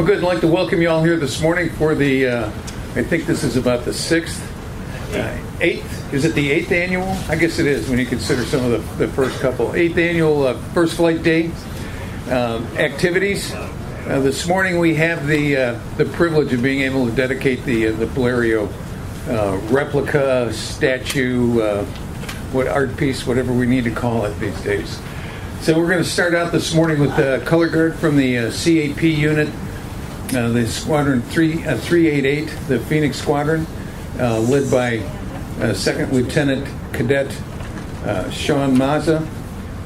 Well, good. I'd like to welcome you all here this morning for the, I think this is about the 6th, 8th, is it the 8th annual? I guess it is when you consider some of the first couple. 8th annual First Flight Day activities. This morning we have the privilege of being able to dedicate the Bleriot replica, statue, what art piece, whatever we need to call it these days. So we're going to start out this morning with the color guard from the CAP unit, the Squadron 388, the Phoenix Squadron, led by Second Lieutenant Cadet Sean Mazza,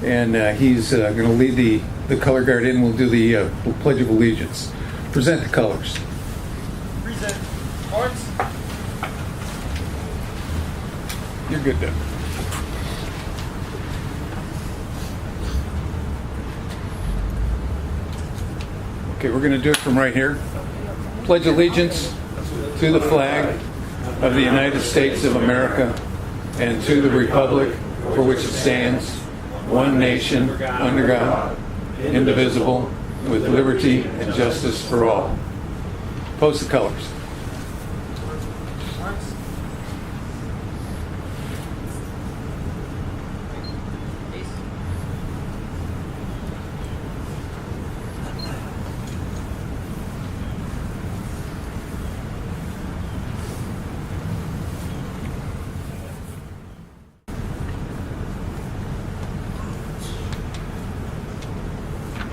and he's going to lead the color guard in. We'll do the Pledge of Allegiance. Present the colors. Present. Marks. You're good, Doug. Okay, we're going to do it from right here. Pledge allegiance to the flag of the United States of America and to the republic for which it stands, one nation, under God, indivisible, with liberty and justice for all. Post the colors.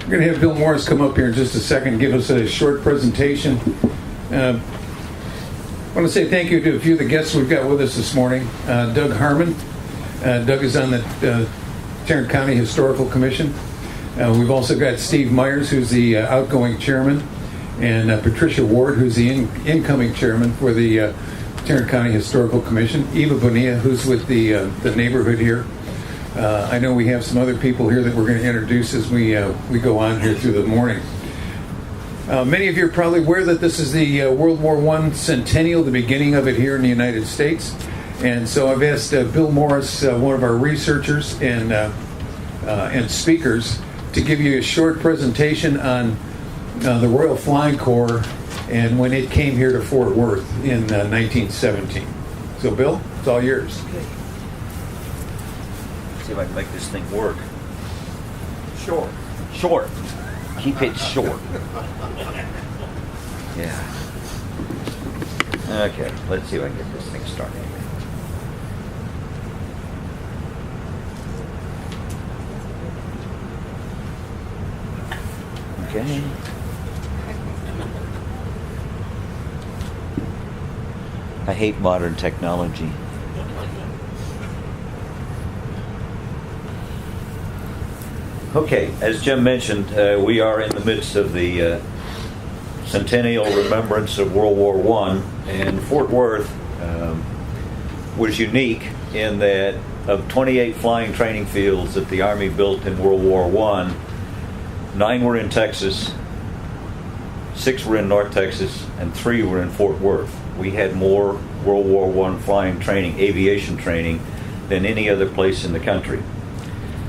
We're going to have Bill Morris come up here in just a second and give us a short presentation. I want to say thank you to a few of the guests we've got with us this morning. Doug Harmon. Doug is on the Tarrant County Historical Commission. We've also got Steve Myers, who's the outgoing chairman, and Patricia Ward, who's the incoming chairman for the Tarrant County Historical Commission. Eva Bonilla, who's with the neighborhood here. I know we have some other people here that we're going to introduce as we go on here through the morning. Many of you are probably aware that this is the World War I centennial, the beginning of it here in the United States. And so I've asked Bill Morris, one of our researchers and speakers, to give you a short presentation on the Royal Flying Corps and when it came here to Fort Worth in 1917. So Bill, it's all yours. Okay. See if I can make this thing work. Short. Keep it short. Yeah. Okay, let's see if I can get this thing started. Okay. I hate modern technology. Okay, as Jim mentioned, we are in the midst of the centennial remembrance of World War I, and Fort Worth was unique in that of 28 flying training fields that the Army built in World War I, 9 were in Texas, 6 were in North Texas, and 3 were in Fort Worth. We had more World War I flying training, aviation training, than any other place in the country.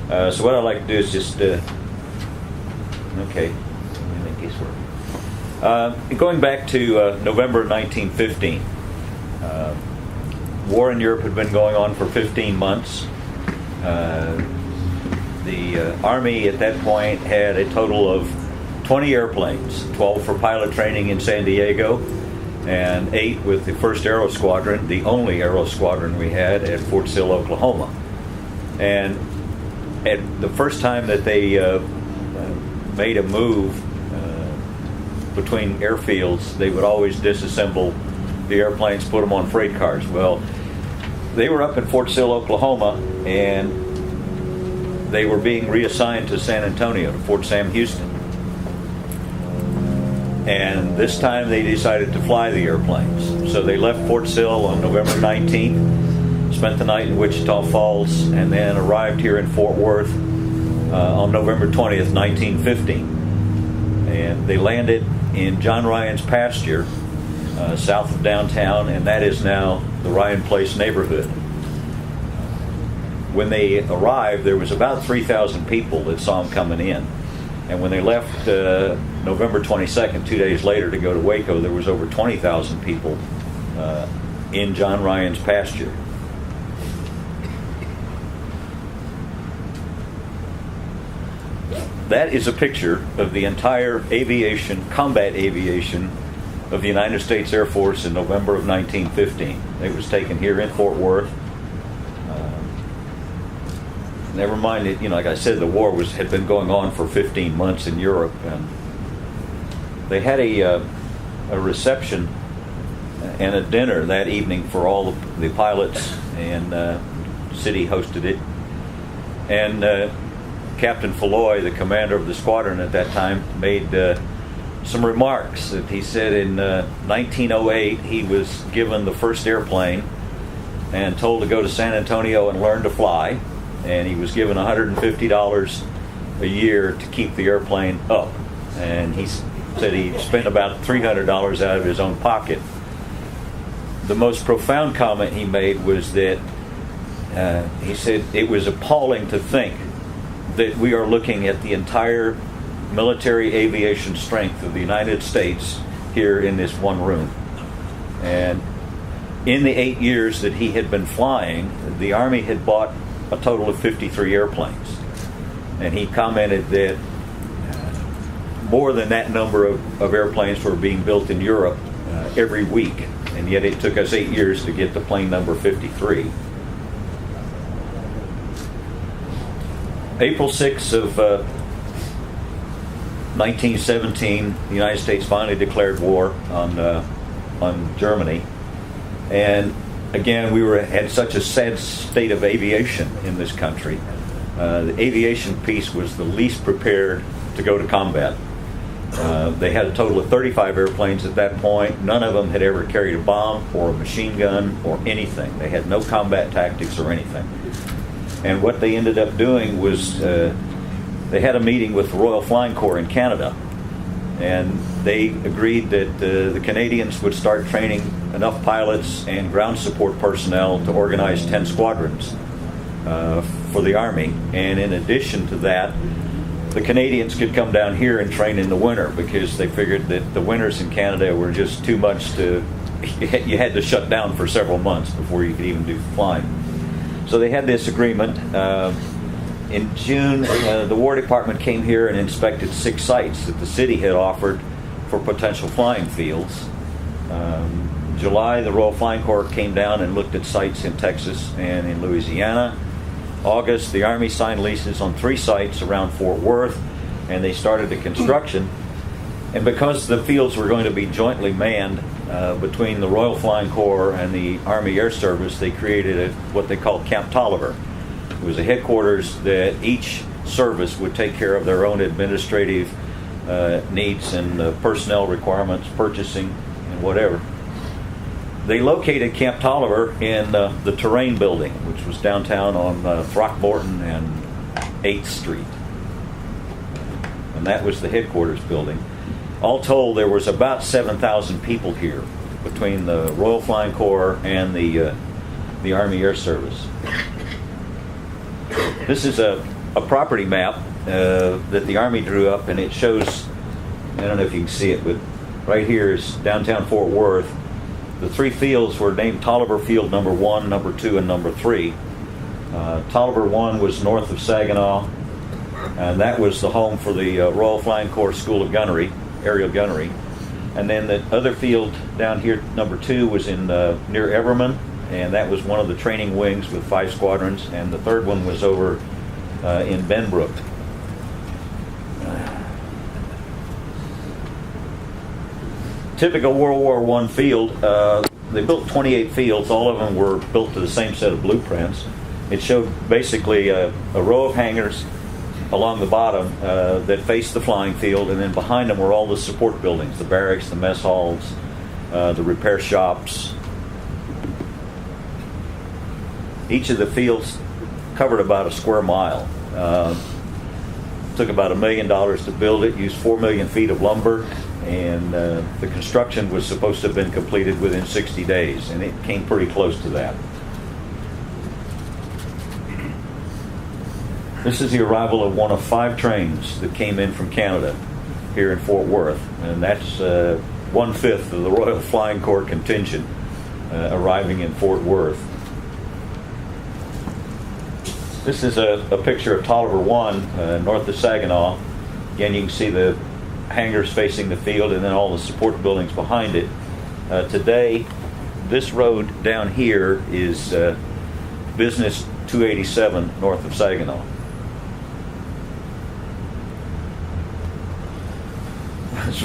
So what I'd like to do is just, okay, let me make this work. Going back to November 1915, war in Europe had been going on for 15 months. The Army at that point had a total of 20 airplanes, 12 for pilot training in San Diego, and 8 with the 1st Aero Squadron, the only Aero Squadron we had at Fort Sill, Oklahoma. And at the first time that they made a move between airfields, they would always disassemble the airplanes, put them on freight cars. Well, they were up in Fort Sill, Oklahoma, and they were being reassigned to San Antonio, to Fort Sam Houston. And this time they decided to fly the airplanes. So they left Fort Sill on November 19th, spent the night in Wichita Falls, and then arrived here in Fort Worth on November 20th, 1915. And they landed in John Ryan's pasture south of downtown, and that is now the Ryan Place neighborhood. When they arrived, there was about 3,000 people that saw them coming in. And when they left November 22nd, 2 days later, to go to Waco, there was over 20,000 people in John Ryan's pasture. That is a picture of the entire aviation, combat aviation of the United States Air Force in November of 1915. It was taken here in Fort Worth. Never mind, like I said, the war had been going on for 15 months in Europe, and they had a reception and a dinner that evening for all the pilots, and the city hosted it. And Captain Falloy, the commander of the squadron at that time, made some remarks. That he said in 1908 he was given the first airplane and told to go to San Antonio and learn to fly, and he was given $150 a year to keep the airplane up. And he said he spent about $300 out of his own pocket. The most profound comment he made was that he said it was appalling to think that we are looking at the entire military aviation strength of the United States here in this one room. And in the 8 years that he had been flying, the Army had bought a total of 53 airplanes. And he commented that more than that number of airplanes were being built in Europe every week. And yet it took us 8 years to get to plane number 53. April 6th of 1917, the United States finally declared war on Germany. And again, we had such a sad state of aviation in this country. The aviation piece was the least prepared to go to combat. They had a total of 35 airplanes at that point. None of them had ever carried a bomb or a machine gun or anything. They had no combat tactics or anything. And what they ended up doing was they had a meeting with the Royal Flying Corps in Canada, and they agreed that the Canadians would start training enough pilots and ground support personnel to organize 10 squadrons for the Army. And in addition to that, the Canadians could come down here and train in the winter, because they figured that the winters in Canada were just too much you had to shut down for several months before you could even do flying. So they had this agreement. In June, the War Department came here and inspected 6 sites that the city had offered for potential flying fields. July, the Royal Flying Corps came down and looked at sites in Texas and in Louisiana. August, the Army signed leases on 3 sites around Fort Worth, and they started the construction. And because the fields were going to be jointly manned between the Royal Flying Corps and the Army Air Service, they created what they called Camp Tolliver. It was a headquarters that each service would take care of their own administrative needs and personnel requirements, purchasing, and whatever. They located Camp Tolliver in the Terrain Building, which was downtown on Throckmorton and 8th Street. And that was the headquarters building. All told, there was about 7,000 people here between the Royal Flying Corps and the Army Air Service. This is a property map that the Army drew up, and it shows, I don't know if you can see it, but right here is downtown Fort Worth. The 3 fields were named Tolliver Field number 1, number 2, and number 3. Tolliver 1 was north of Saginaw, and that was the home for the Royal Flying Corps School of Gunnery, aerial gunnery. And then the other field down here, number 2, was in near Everman, and that was one of the training wings with 5 squadrons. And the third one was over in Benbrook. Typical World War I field. They built 28 fields. All of them were built to the same set of blueprints. It showed basically a row of hangars along the bottom that faced the flying field, and then behind them were all the support buildings, the barracks, the mess halls, the repair shops. Each of the fields covered about a square mile. Took about $1 million to build it, used 4 million feet of lumber, and the construction was supposed to have been completed within 60 days, and it came pretty close to that. This is the arrival of one of 5 trains that came in from Canada. here in Fort Worth, and that's 1/5 of the Royal Flying Corps contingent arriving in Fort Worth. This is a picture of Tolliver 1, north of Saginaw. Again, you can see the hangars facing the field and then all the support buildings behind it. Today, this road down here is Business 287 north of Saginaw.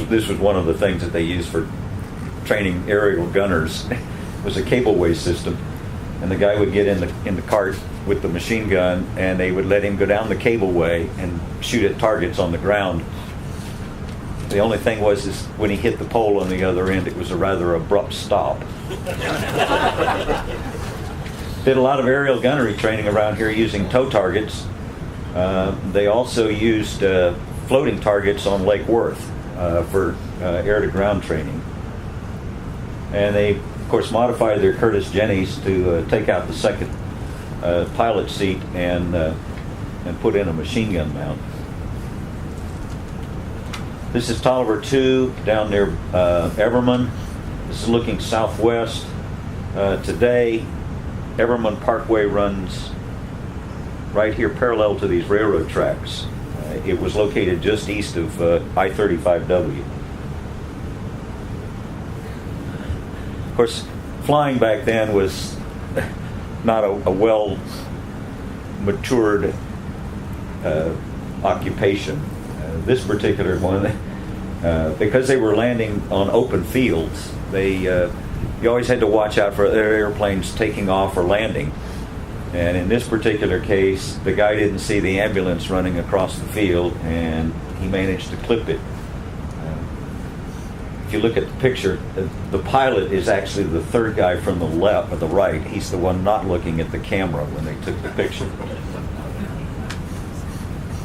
This was one of the things that they used for training aerial gunners. Was a cableway system, and the guy would get in the cart with the machine gun, and they would let him go down the cableway and shoot at targets on the ground. The only thing was is when he hit the pole on the other end, it was a rather abrupt stop. Did a lot of aerial gunnery training around here using tow targets. They also used floating targets on Lake Worth for air-to-ground training. And they, of course, modified their Curtis Jennies to take out the second pilot seat and put in a machine gun mount. This is Tolliver 2 down near Everman. This is looking southwest. Today, Everman Parkway runs right here parallel to these railroad tracks. It was located just east of I-35W. Of course, flying back then was not a well-matured occupation. This particular one, because they were landing on open fields, you always had to watch out for other airplanes taking off or landing. And in this particular case, the guy didn't see the ambulance running across the field, and he managed to clip it. If you look at the picture, the pilot is actually the third guy from the left or the right. He's the one not looking at the camera when they took the picture.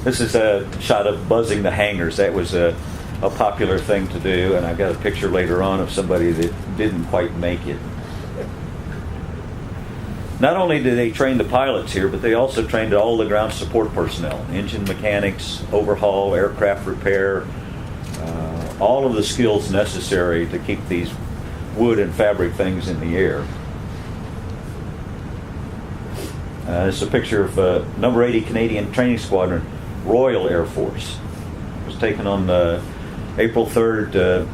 This is a shot of buzzing the hangars. That was a popular thing to do, and I've got a picture later on of somebody that didn't quite make it. Not only did they train the pilots here, but they also trained all the ground support personnel, engine mechanics, overhaul, aircraft repair, all of the skills necessary to keep these wood and fabric things in the air. This is a picture of number 80 Canadian Training Squadron, Royal Air Force. It was taken on April 3rd,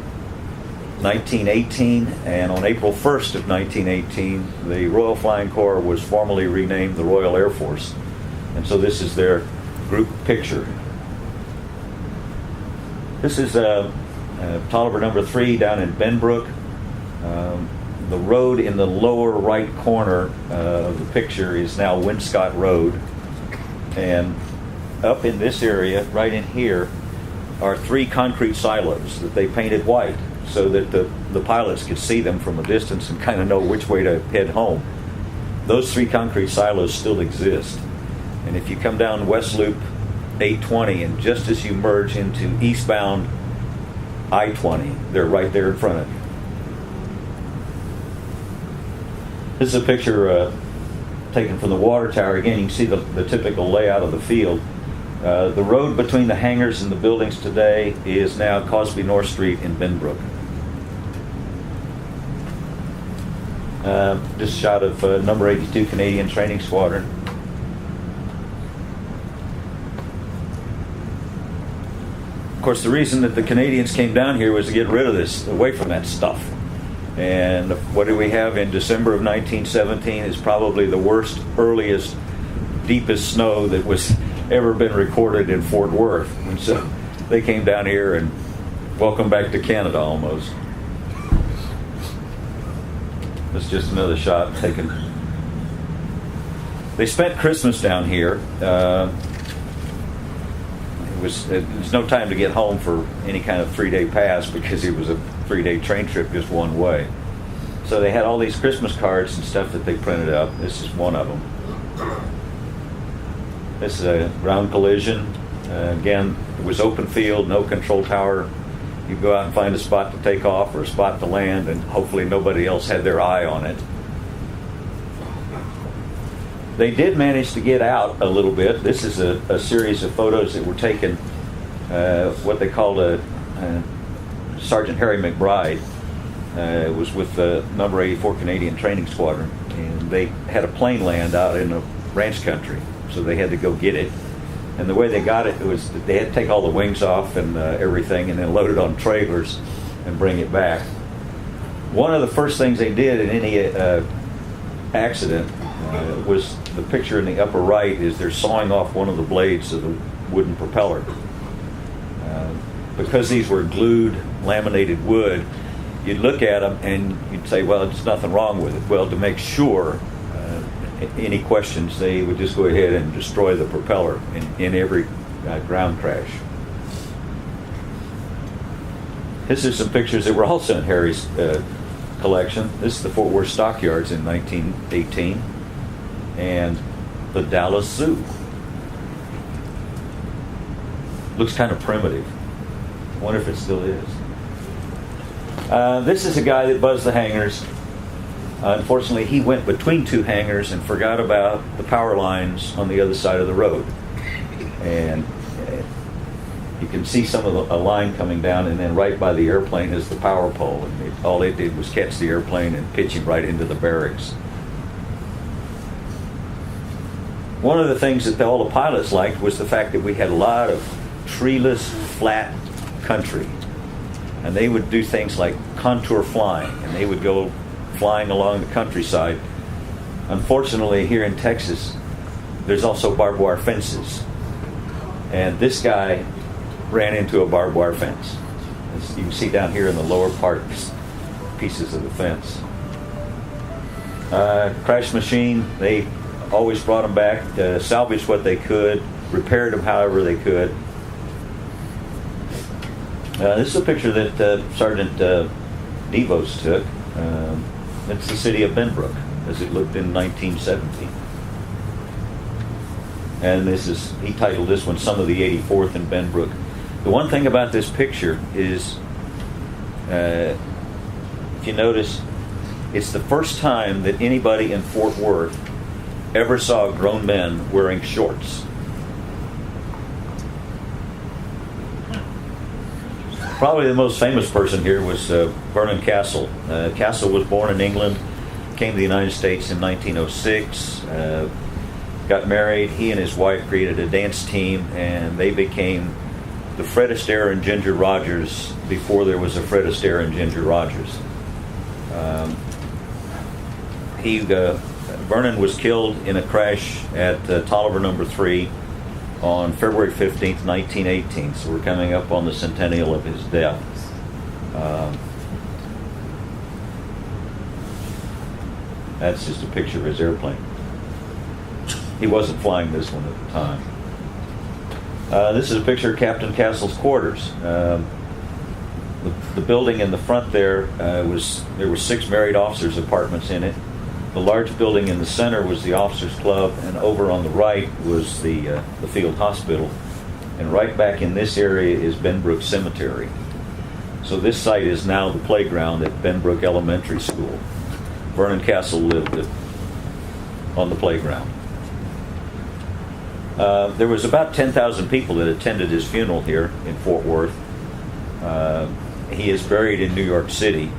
1918, and on April 1st of 1918, the Royal Flying Corps was formally renamed the Royal Air Force. And so this is their group picture. This is Tolliver number 3 down in Benbrook. The road in the lower right corner of the picture is now Winscott Road. And up in this area, right in here, are 3 concrete silos that they painted white so that the pilots could see them from a distance and kind of know which way to head home. Those 3 concrete silos still exist. And if you come down West Loop 820, and just as you merge into eastbound I-20, they're right there in front of you. This is a picture taken from the water tower. Again, you can see the typical layout of the field. The road between the hangars and the buildings today is now Cosby North Street in Benbrook. This shot of number 82 Canadian Training Squadron. Of course, the reason that the Canadians came down here was to get rid of this, away from that stuff. And what do we have in December of 1917 is probably the worst, earliest, deepest snow that was ever been recorded in Fort Worth. And so they came down here and welcome back to Canada almost. That's just another shot taken. They spent Christmas down here. It was no time to get home for any kind of 3-day pass because it was a 3-day train trip just one way. So they had all these Christmas cards and stuff that they printed up. This is one of them. This is a ground collision. Again, it was open field, no control tower. You go out and find a spot to take off or a spot to land, and hopefully nobody else had their eye on it. They did manage to get out a little bit. This is a series of photos that were taken, what they called a Sergeant Harry McBride was with the number 84 Canadian Training Squadron, and they had a plane land out in the ranch country, so they had to go get it. And the way they got it was that they had to take all the wings off and everything, and then load it on trailers and bring it back. One of the first things they did in any accident was the picture in the upper right is they're sawing off one of the blades of the wooden propeller. Because these were glued, laminated wood, you'd look at them and you'd say, well, there's nothing wrong with it. Well, to make sure, any questions, they would just go ahead and destroy the propeller in every ground crash. This is some pictures that were also in Harry's collection. This is the Fort Worth Stockyards in 1918 and the Dallas Zoo. Looks kind of primitive. I wonder if it still is. This is a guy that buzzed the hangars. Unfortunately, he went between two hangars and forgot about the power lines on the other side of the road. And you can see some of a line coming down, and then right by the airplane is the power pole. And all it did was catch the airplane and pitch him right into the barracks. One of the things that all the pilots liked was the fact that we had a lot of treeless, flat country. And they would do things like contour flying, and they would go flying along the countryside. Unfortunately, here in Texas, there's also barbed wire fences. And this guy ran into a barbed wire fence. As you can see down here in the lower part, pieces of the fence. Crash machine, they always brought them back, salvaged what they could, repaired them however they could. This is a picture that Sergeant Devos took. It's the city of Benbrook as it looked in 1970. And he titled this one, Some of the 84th in Benbrook. The one thing about this picture is, if you notice, it's the first time that anybody in Fort Worth ever saw grown men wearing shorts. Probably the most famous person here was Vernon Castle. Castle was born in England, came to the United States in 1906, got married. He and his wife created a dance team, and they became the Fred Astaire and Ginger Rogers before there was a Fred Astaire and Ginger Rogers. Vernon was killed in a crash at Tolliver No. 3 on February 15th, 1918. So we're coming up on the centennial of his death. That's just a picture of his airplane. He wasn't flying this one at the time. This is a picture of Captain Castle's quarters. The building in the front there were 6 married officers' apartments in it. The large building in the center was the officers' club, and over on the right was the field hospital. And right back in this area is Benbrook Cemetery. So this site is now the playground at Benbrook Elementary School. Vernon Castle lived on the playground. There was about 10,000 people that attended his funeral here in Fort Worth. He is buried in New York City.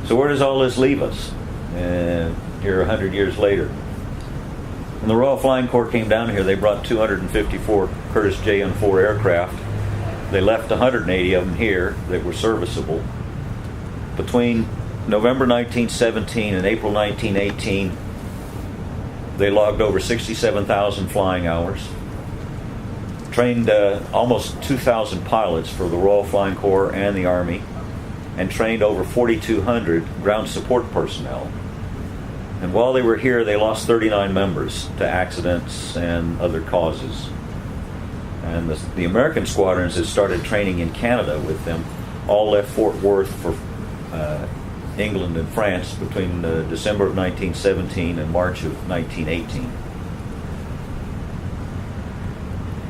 So where does all this leave us here 100 years later? When the Royal Flying Corps came down here, they brought 254 Curtiss JN-4 aircraft. They left 180 of them here that were serviceable. Between November 1917 and April 1918, they logged over 67,000 flying hours, trained almost 2,000 pilots for the Royal Flying Corps and the Army, and trained over 4,200 ground support personnel. And while they were here, they lost 39 members to accidents and other causes. And the American squadrons that started training in Canada with them all left Fort Worth for England and France between December of 1917 and March of 1918.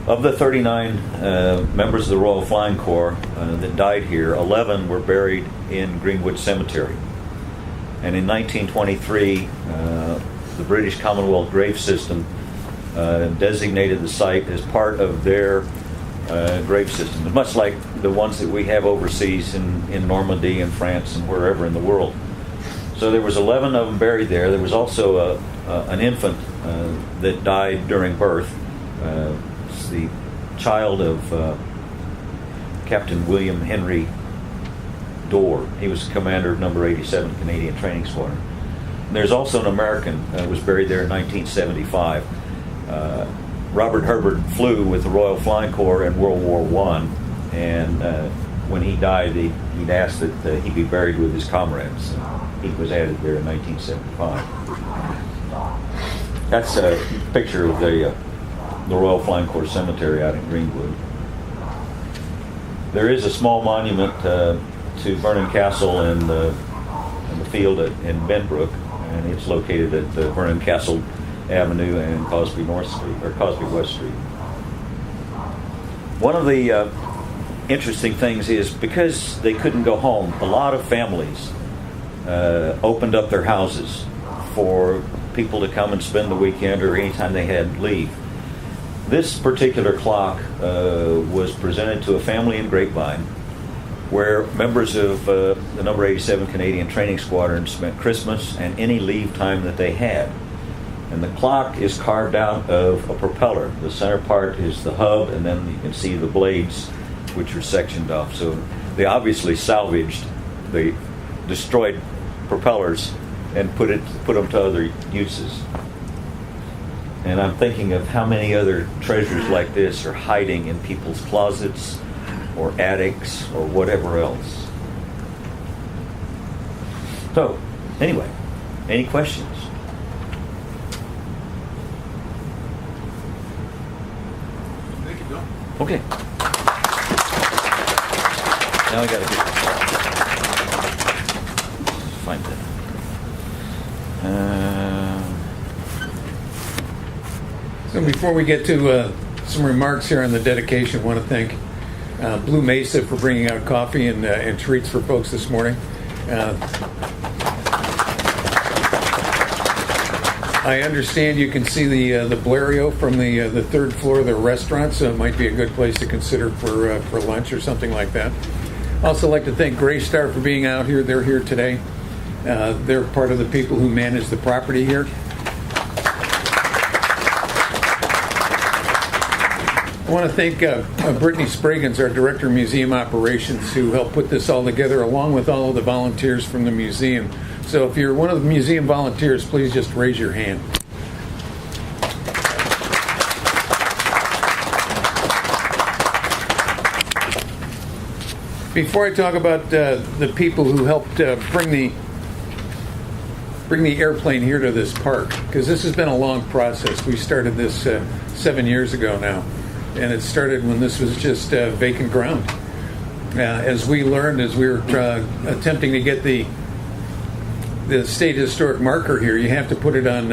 Of the 39 members of the Royal Flying Corps that died here, 11 were buried in Greenwood Cemetery. And in 1923, the British Commonwealth grave system designated the site as part of their grave systems, much like the ones that we have overseas in Normandy and France and wherever in the world. So there was 11 of them buried there. There was also an infant that died during birth. It's the child of Captain William Henry Dorr. He was commander of number 87 Canadian Training Squadron. And there's also an American that was buried there in 1975. Robert Herbert flew with the Royal Flying Corps in World War I, and when he died, he'd asked that he be buried with his comrades. He was added there in 1975. That's a picture of the Royal Flying Corps Cemetery out in Greenwood. There is a small monument to Vernon Castle in the field in Benbrook, and it's located at Vernon Castle Avenue and Cosby North Street, or Cosby West Street. One of the interesting things is, because they couldn't go home, a lot of families opened up their houses for people to come and spend the weekend or anytime they had leave. This particular clock was presented to a family in Grapevine, where members of the number 87 Canadian Training Squadron spent Christmas and any leave time that they had. And the clock is carved out of a propeller. The center part is the hub, and then you can see the blades, which are sectioned off. So they obviously salvaged the destroyed propellers and put them to other uses. And I'm thinking of how many other treasures like this are hiding in people's closets or attics or whatever else. So, anyway, any questions? Thank you, Bill. Okay. Now I gotta find that. So before we get to some remarks here on the dedication, I want to thank Blue Mesa for bringing out coffee and treats for folks this morning. I understand you can see the Bleriot from the third floor of the restaurant, so it might be a good place to consider for lunch or something like that. Also like to thank Graystar for being out here. They're here today. They're part of the people who manage the property here. I want to thank Brittany Spraggins, our Director of Museum Operations, who helped put this all together, along with all of the volunteers from the museum. So if you're one of the museum volunteers, please just raise your hand. Before I talk about the people who helped bring the airplane here to this park, because this has been a long process. We started this 7 years ago now. And it started when this was just vacant ground. As we learned, as we were attempting to get the state historic marker here, you have to put it on.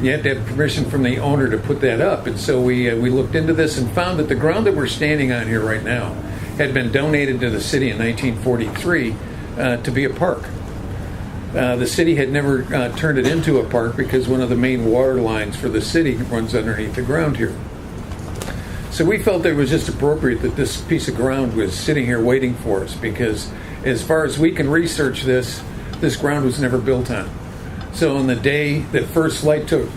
You have to have permission from the owner to put that up. And so we looked into this and found that the ground that we're standing on here right now had been donated to the city in 1943 to be a park. The city had never turned it into a park because one of the main water lines for the city runs underneath the ground here. So we felt that it was just appropriate that this piece of ground was sitting here waiting for us, because as far as we can research this ground was never built on. So on the day that first flight took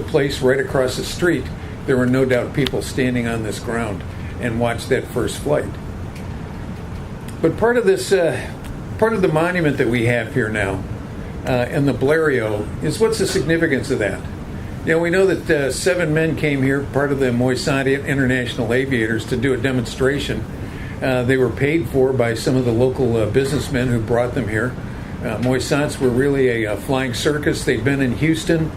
place right across the street, there were no doubt people standing on this ground and watched that first flight. But part of the monument that we have here now in the Bleriot is, what's the significance of that? You know, we know that 7 men came here, part of the Moisant International Aviators, to do a demonstration. They were paid for by some of the local businessmen who brought them here. Moisants were really a flying circus. They'd been in Houston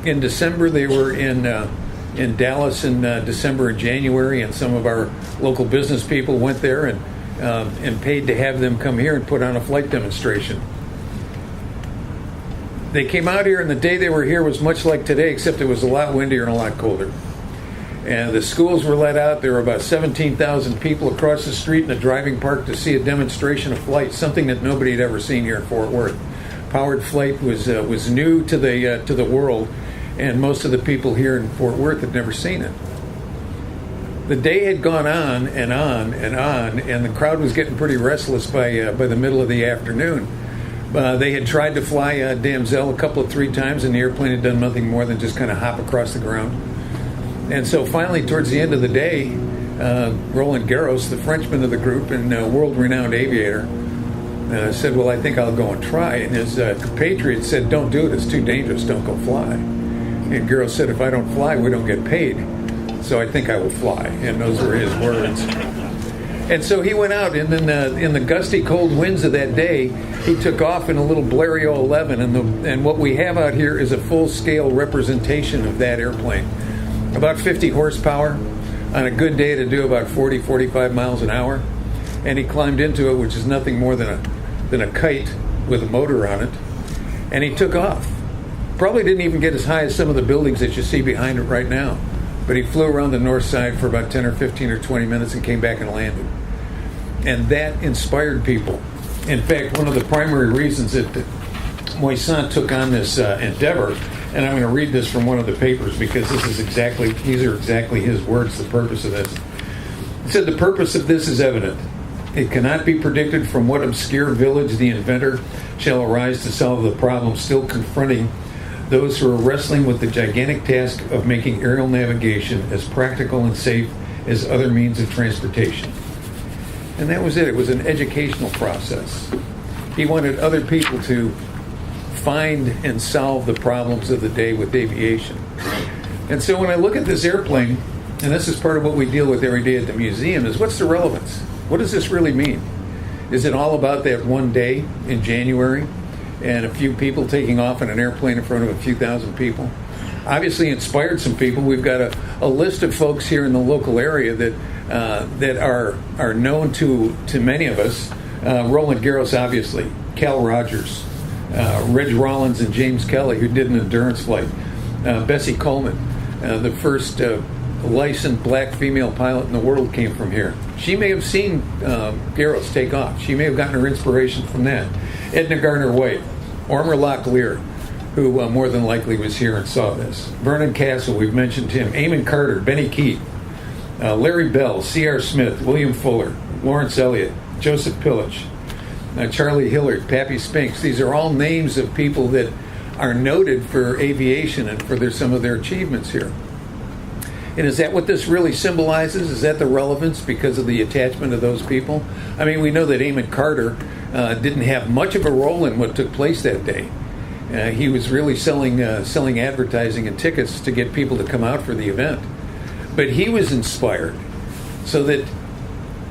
in December. They were in Dallas in December and January, and some of our local business people went there and paid to have them come here and put on a flight demonstration. They came out here, and the day they were here was much like today, except it was a lot windier and a lot colder. And the schools were let out. There were about 17,000 people across the street in the driving park to see a demonstration of flight, something that nobody had ever seen here in Fort Worth. Powered flight was new to the world, and most of the people here in Fort Worth had never seen it. The day had gone on and on and on, and the crowd was getting pretty restless by the middle of the afternoon. They had tried to fly Damsel three times, and the airplane had done nothing more than just kind of hop across the ground. And so finally, towards the end of the day, Roland Garros, the Frenchman of the group and world-renowned aviator, said, well, I think I'll go and try. And his compatriot said, don't do it. It's too dangerous. Don't go fly. And Garros said, if I don't fly, we don't get paid. So I think I will fly. And those were his words. And so he went out, and then in the gusty, cold winds of that day, he took off in a little Bleriot XI. And what we have out here is a full-scale representation of that airplane. About 50 horsepower, on a good day to do about 40, 45 miles an hour. And he climbed into it, which is nothing more than a kite with a motor on it. And he took off. Probably didn't even get as high as some of the buildings that you see behind it right now. But he flew around the north side for about 10 or 15 or 20 minutes and came back and landed. And that inspired people. In fact, one of the primary reasons that Moisant took on this endeavor, and I'm going to read this from one of the papers because these are exactly his words, the purpose of this. He said, the purpose of this is evident. It cannot be predicted from what obscure village the inventor shall arise to solve the problem still confronting those who are wrestling with the gigantic task of making aerial navigation as practical and safe as other means of transportation. And that was it. It was an educational process. He wanted other people to find and solve the problems of the day with aviation. And so when I look at this airplane, and this is part of what we deal with every day at the museum, is what's the relevance? What does this really mean? Is it all about that one day in January and a few people taking off in an airplane in front of a few thousand people? Obviously inspired some people. We've got a list of folks here in the local area that are known to many of us. Roland Garros, obviously. Cal Rogers. Reg Rollins and James Kelly, who did an endurance flight. Bessie Coleman, the first licensed black female pilot in the world, came from here. She may have seen Garros take off. She may have gotten her inspiration from that. Edna Garner-White, Ormer Locklear, who more than likely was here and saw this. Vernon Castle, we've mentioned him. Eamon Carter, Benny Keith, Larry Bell, C.R. Smith, William Fuller, Lawrence Elliott, Joseph Pillich, Charlie Hillard, Pappy Spinks. These are all names of people that are noted for aviation and for some of their achievements here. And is that what this really symbolizes? Is that the relevance because of the attachment of those people? I mean, we know that Eamon Carter didn't have much of a role in what took place that day. He was really selling advertising and tickets to get people to come out for the event. But he was inspired so that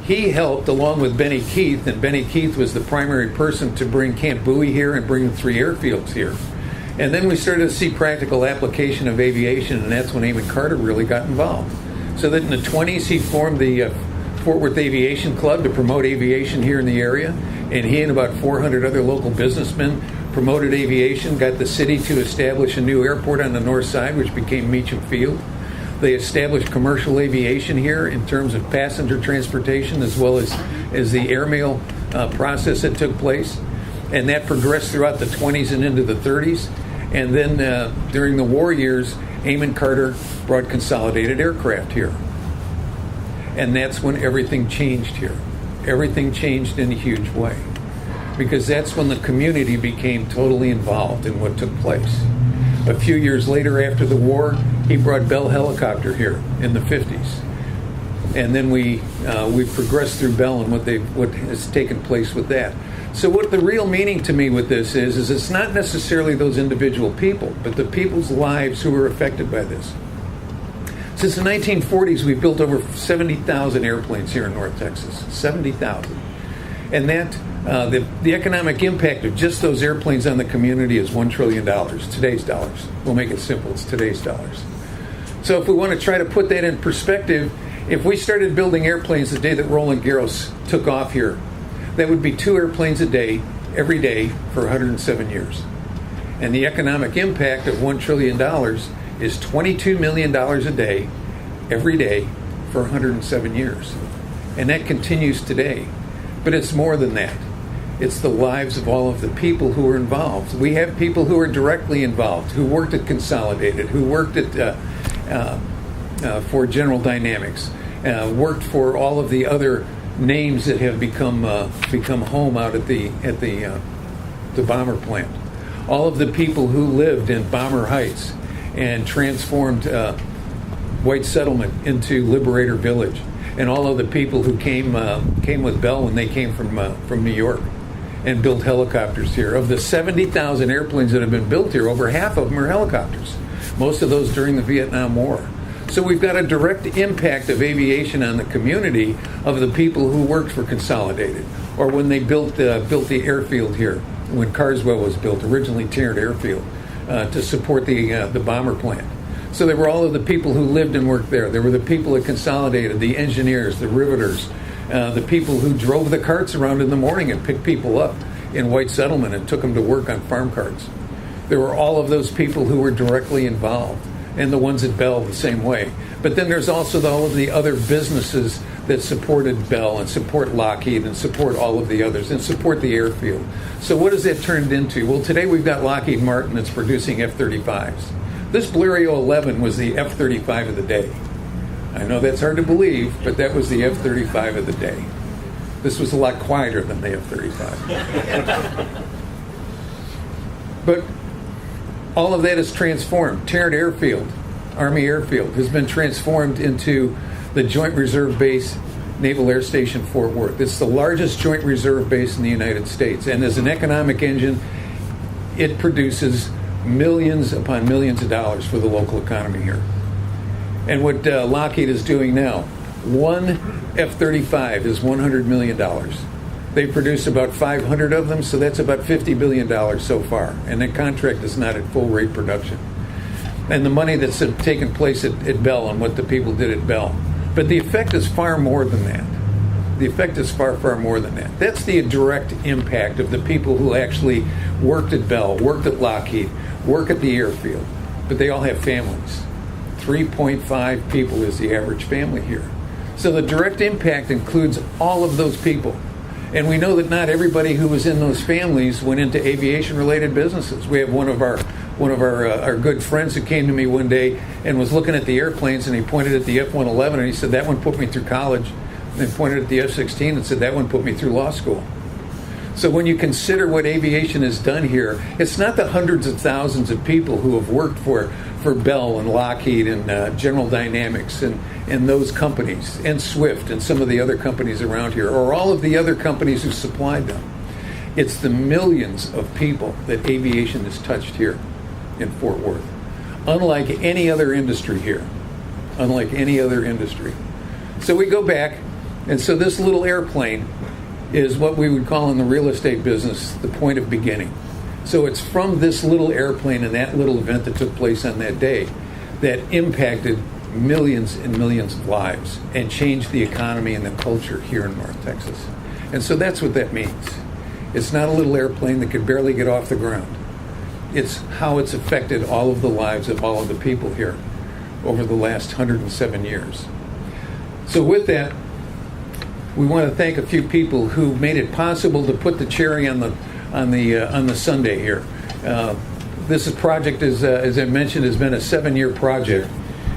he helped, along with Benny Keith, and Benny Keith was the primary person to bring Camp Bowie here and bring the 3 airfields here. And then we started to see practical application of aviation, and that's when Eamon Carter really got involved. So that in the 20s, he formed the Fort Worth Aviation Club to promote aviation here in the area, and he and about 400 other local businessmen promoted aviation, got the city to establish a new airport on the north side, which became Meacham Field. They established commercial aviation here in terms of passenger transportation as well as the airmail process that took place. And that progressed throughout the 20s and into the 30s. And then during the war years, Eamon Carter brought consolidated aircraft here. And that's when everything changed here. Everything changed in a huge way. Because that's when the community became totally involved in what took place. A few years later, after the war, he brought Bell Helicopter here in the 50s. And then we progressed through Bell and what has taken place with that. So what the real meaning to me with this is it's not necessarily those individual people, but the people's lives who were affected by this. Since the 1940s, we've built over 70,000 airplanes here in North Texas. 70,000. And that the economic impact of just those airplanes on the community is $1 trillion, today's dollars. We'll make it simple, it's today's dollars. So if we want to try to put that in perspective, if we started building airplanes the day that Roland Garros took off here, that would be 2 airplanes a day, every day, for 107 years. And the economic impact of $1 trillion is $22 million a day, every day, for 107 years. And that continues today. But it's more than that. It's the lives of all of the people who are involved. We have people who are directly involved, who worked at Consolidated, who worked at for General Dynamics. worked for all of the other names that have become home out at the bomber plant. All of the people who lived in Bomber Heights and transformed White Settlement into Liberator Village, and all of the people who came with Bell when they came from New York and built helicopters here. Of the 70,000 airplanes that have been built here, over half of them are helicopters. Most of those during the Vietnam War. So we've got a direct impact of aviation on the community of the people who worked for Consolidated, or when they built the airfield here, when Carswell was built, originally Tarrant Airfield, to support the bomber plant. So there were all of the people who lived and worked there. There were the people that Consolidated, the engineers, the riveters, the people who drove the carts around in the morning and picked people up in White Settlement and took them to work on farm carts. There were all of those people who were directly involved, and the ones at Bell the same way. But then there's also all of the other businesses that supported Bell and support Lockheed and support all of the others and support the airfield. So what has that turned into? Well, today we've got Lockheed Martin that's producing F-35s. This Bleriot XI was the F-35 of the day. I know that's hard to believe, but that was the F-35 of the day. This was a lot quieter than the F-35. But all of that is transformed. Tarrant Airfield, Army Airfield, has been transformed into the Joint Reserve Base, Naval Air Station Fort Worth. It's the largest Joint Reserve Base in the United States. And as an economic engine, it produces millions upon millions of dollars for the local economy here. And what Lockheed is doing now, one F-35 is $100 million. They produce about 500 of them, so that's about $50 billion so far. And that contract is not at full rate production. And the money that's taken place at Bell and what the people did at Bell. But the effect is far more than that. The effect is far, far more than that. That's the direct impact of the people who actually worked at Bell, worked at Lockheed, work at the airfield. But they all have families. 3.5 people is the average family here. So the direct impact includes all of those people. And we know that not everybody who was in those families went into aviation-related businesses. We have one of our good friends who came to me one day and was looking at the airplanes, and he pointed at the F-111 and he said, "That one put me through college." And he pointed at the F-16 and said, "That one put me through law school." So when you consider what aviation has done here, it's not the hundreds of thousands of people who have worked for Bell and Lockheed and General Dynamics and those companies, and Swift and some of the other companies around here, or all of the other companies who supplied them. It's the millions of people that aviation has touched here in Fort Worth. Unlike any other industry here. Unlike any other industry. So we go back, and so this little airplane is what we would call in the real estate business the point of beginning. So it's from this little airplane and that little event that took place on that day that impacted millions and millions of lives and changed the economy and the culture here in North Texas. And so that's what that means. It's not a little airplane that could barely get off the ground. It's how it's affected all of the lives of all of the people here over the last 107 years. So with that, we want to thank a few people who made it possible to put the cherry on the sundae here. This project, as I mentioned, has been a 7-year project,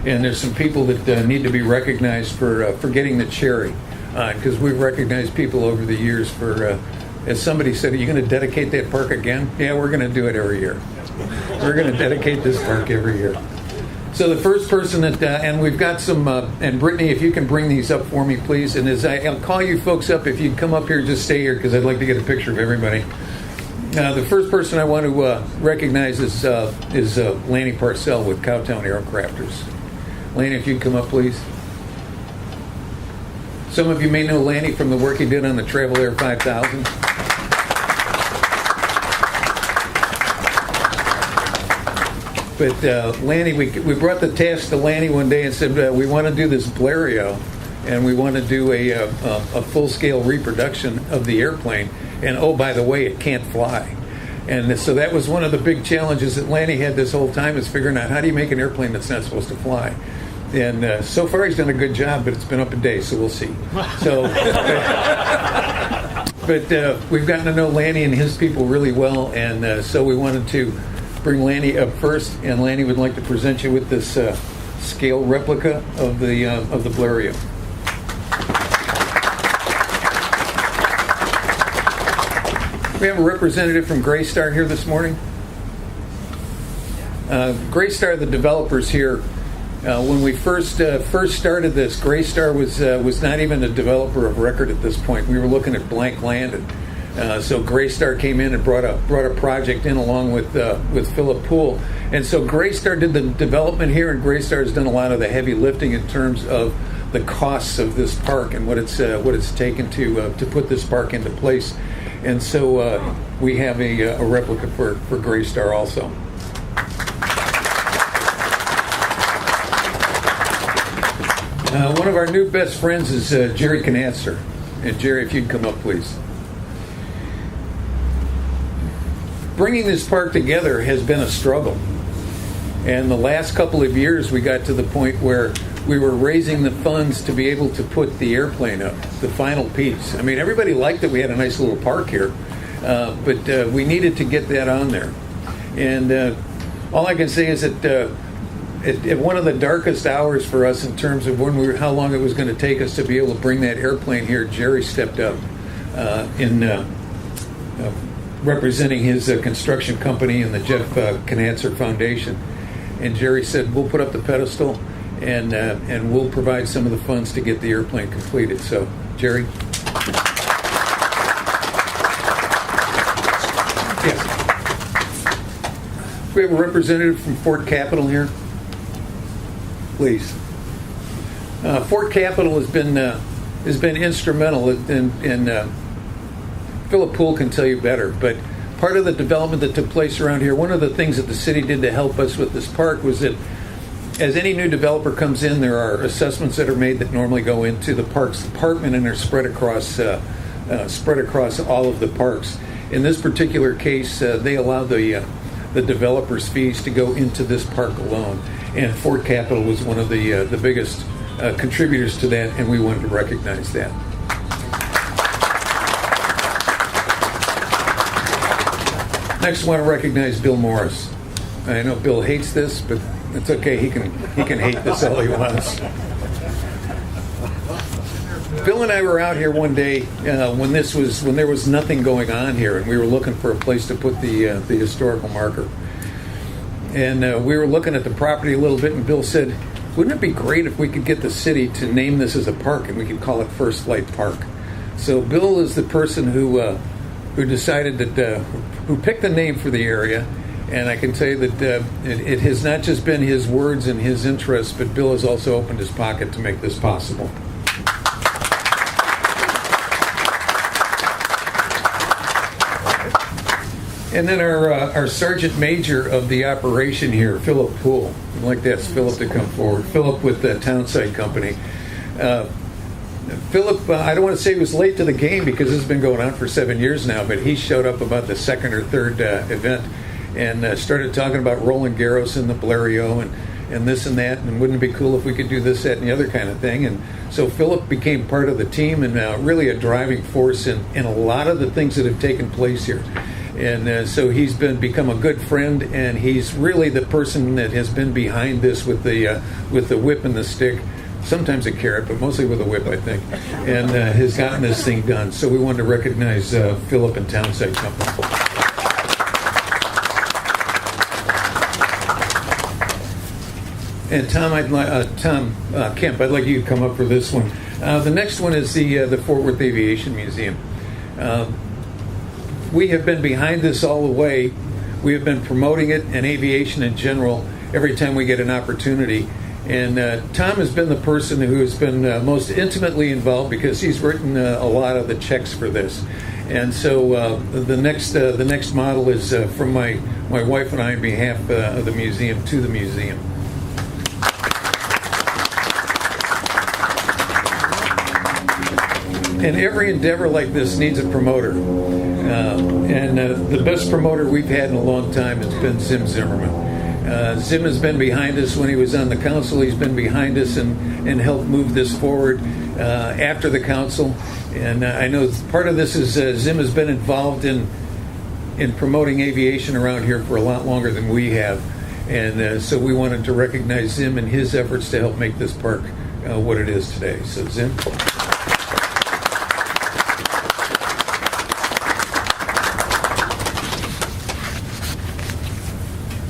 and there's some people that need to be recognized for getting the cherry, because we've recognized people over the years for. As somebody said, "Are you going to dedicate that park again?" Yeah, we're going to do it every year. We're going to dedicate this park every year. So the first person that, and we've got some, and Brittany, if you can bring these up for me, please. And I'll call you folks up, if you'd come up here, just stay here, because I'd like to get a picture of everybody. The first person I want to recognize is Lanny Parcell with Cowtown Aircrafters. Lanny, if you'd come up, please. Some of you may know Lanny from the work he did on the Travel Air 5000. But Lanny, we brought the task to Lanny one day and said, we want to do this Bleriot, and we want to do a full-scale reproduction of the airplane. And oh, by the way, it can't fly. And so that was one of the big challenges that Lanny had this whole time, is figuring out how do you make an airplane that's not supposed to fly. And so far he's done a good job, but it's been up a day, so we'll see. So, but we've gotten to know Lanny and his people really well, and so we wanted to bring Lanny up first, and Lanny would like to present you with this scale replica of the Bleriot. We have a representative from Graystar here this morning. Graystar, the developers here, when we first started this, Graystar was not even a developer of record at this point. We were looking at blank land, and so Graystar came in and brought a project in along with Philip Poole, and so Graystar did the development here, and Graystar has done a lot of the heavy lifting in terms of the costs of this park and what it's taken to put this park into place, and so we have a replica for Graystar also. One of our new best friends is Jerry Knatzer. And Jerry, if you'd come up, please. Bringing this park together has been a struggle. And the last couple of years, we got to the point where we were raising the funds to be able to put the airplane up, the final piece. I mean, everybody liked that we had a nice little park here, but we needed to get that on there. And all I can say is that at one of the darkest hours for us in terms of how long it was going to take us to be able to bring that airplane here, Jerry stepped up in representing his construction company and the Jeff Knatzer Foundation. And Jerry said, we'll put up the pedestal and we'll provide some of the funds to get the airplane completed. So, Jerry. Yes. We have a representative from Fort Capitol here. Please. Fort Capitol has been instrumental in Philip Poole can tell you better, but part of the development that took place around here, one of the things that the city did to help us with this park was that as any new developer comes in, there are assessments that are made that normally go into the parks department and are spread across all of the parks. In this particular case, they allow the developer's fees to go into this park alone. And Fort Capitol was one of the biggest contributors to that, and we wanted to recognize that. Next, I want to recognize Bill Morris. I know Bill hates this, but it's okay. He can hate this all he wants. Bill and I were out here one day when there was nothing going on here, and we were looking for a place to put the historical marker. And we were looking at the property a little bit, and Bill said, wouldn't it be great if we could get the city to name this as a park and we could call it First Flight Park? So Bill is the person who decided who picked the name for the area, and I can tell you that it has not just been his words and his interests, but Bill has also opened his pocket to make this possible. And then our sergeant major of the operation here, Philip Poole. I'd like to ask Philip to come forward. Philip with the Townside Company. Philip, I don't want to say he was late to the game because this has been going on for 7 years now, but he showed up about the second or third event and started talking about Roland Garros and the Bleriot and this and that, and wouldn't it be cool if we could do this, that, and the other kind of thing. And so Philip became part of the team and really a driving force in a lot of the things that have taken place here. And so he's become a good friend, and he's really the person that has been behind this with the whip and the stick, sometimes a carrot, but mostly with a whip, I think, and has gotten this thing done. So we wanted to recognize Philip and Townside Company. And Tom Kemp, I'd like you to come up for this one. The next one is the Fort Worth Aviation Museum. We have been behind this all the way. We have been promoting it and aviation in general every time we get an opportunity. And Tom has been the person who has been most intimately involved because he's written a lot of the checks for this. And so the next model is from my wife and I on behalf of the museum to the museum. And every endeavor like this needs a promoter. And the best promoter we've had in a long time has been Zim Zimmerman. Zim has been behind us when he was on the council. He's been behind us and helped move this forward after the council. And I know part of this is Zim has been involved in promoting aviation around here for a lot longer than we have. And so we wanted to recognize Zim and his efforts to help make this park what it is today. So Zim.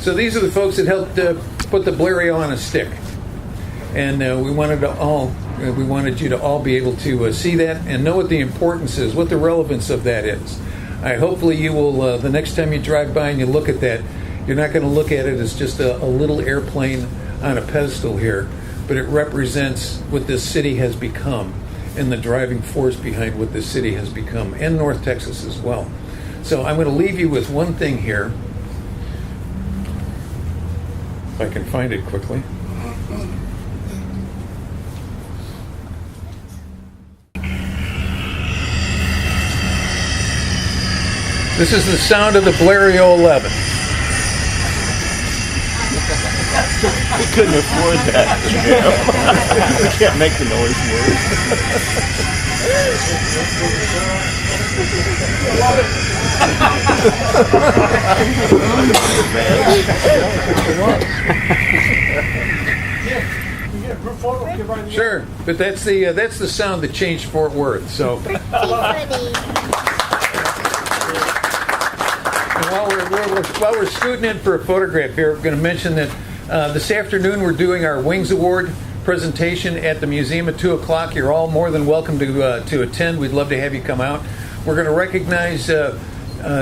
So these are the folks that helped put the Bleriot on a stick. And we wanted you to all be able to see that and know what the importance is, what the relevance of that is. Hopefully you will, the next time you drive by and you look at that, you're not going to look at it as just a little airplane on a pedestal here, but it represents what this city has become and the driving force behind what this city has become, and North Texas as well. So I'm going to leave you with one thing here, if I can find it quickly. This is the sound of the Bleriot XI. We couldn't afford that, Jim. We can't make the noise Sure, but that's the sound that changed Fort Worth. So. While we're scooting in for a photograph here, I'm going to mention that this afternoon we're doing our Wings Award presentation at the museum at 2 o'clock. You're all more than welcome to attend. We'd love to have you come out. We're going to recognize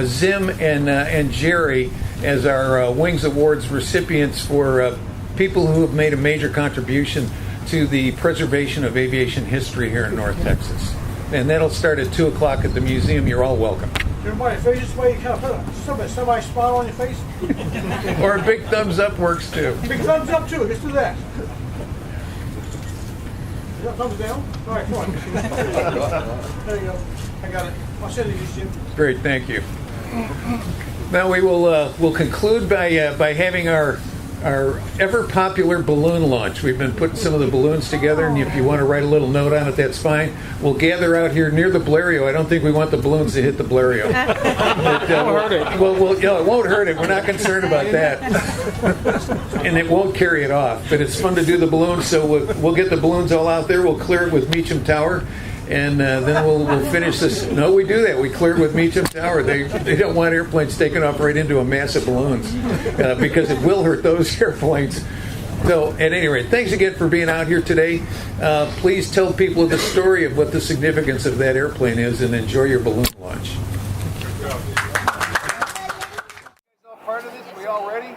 Zim and Jerry as our Wings Awards recipients for people who have made a major contribution to the preservation of aviation history here in North Texas. And that'll start at 2 o'clock at the museum. You're all welcome. Everybody, face this way, you kind of put somebody smile on your face. Or a big thumbs up works too. Big thumbs up too. Let's do that. Is that thumbs down? All right, come on. There you go. I got it. I'll send it to you, Jim. Great, thank you. Now we will we'll conclude by having our ever popular balloon launch. We've been putting some of the balloons together, and if you want to write a little note on it, that's fine. We'll gather out here near the Bleriot. I don't think we want the balloons to hit the Bleriot. It won't hurt it. It won't hurt it. We're not concerned about that, and it won't carry it off. But it's fun to do the balloons, so we'll get the balloons all out there. We'll clear it with Meacham Tower. And then we'll finish this. No, we do that. We clear it with Meacham Tower. They don't want airplanes taking off right into a mass of balloons because it will hurt those airplanes. So, at any rate, thanks again for being out here today. Please tell people the story of what the significance of that airplane is, and enjoy your balloon launch. Part of this, we all ready?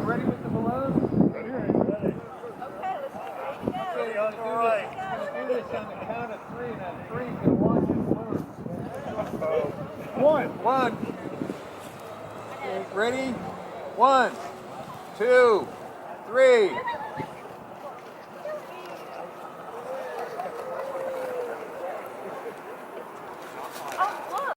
Ready with the balloons? All right. Let's do this on the count of 3, and on 3 you can launch the balloons. One. Okay, ready? 1, 2, 3.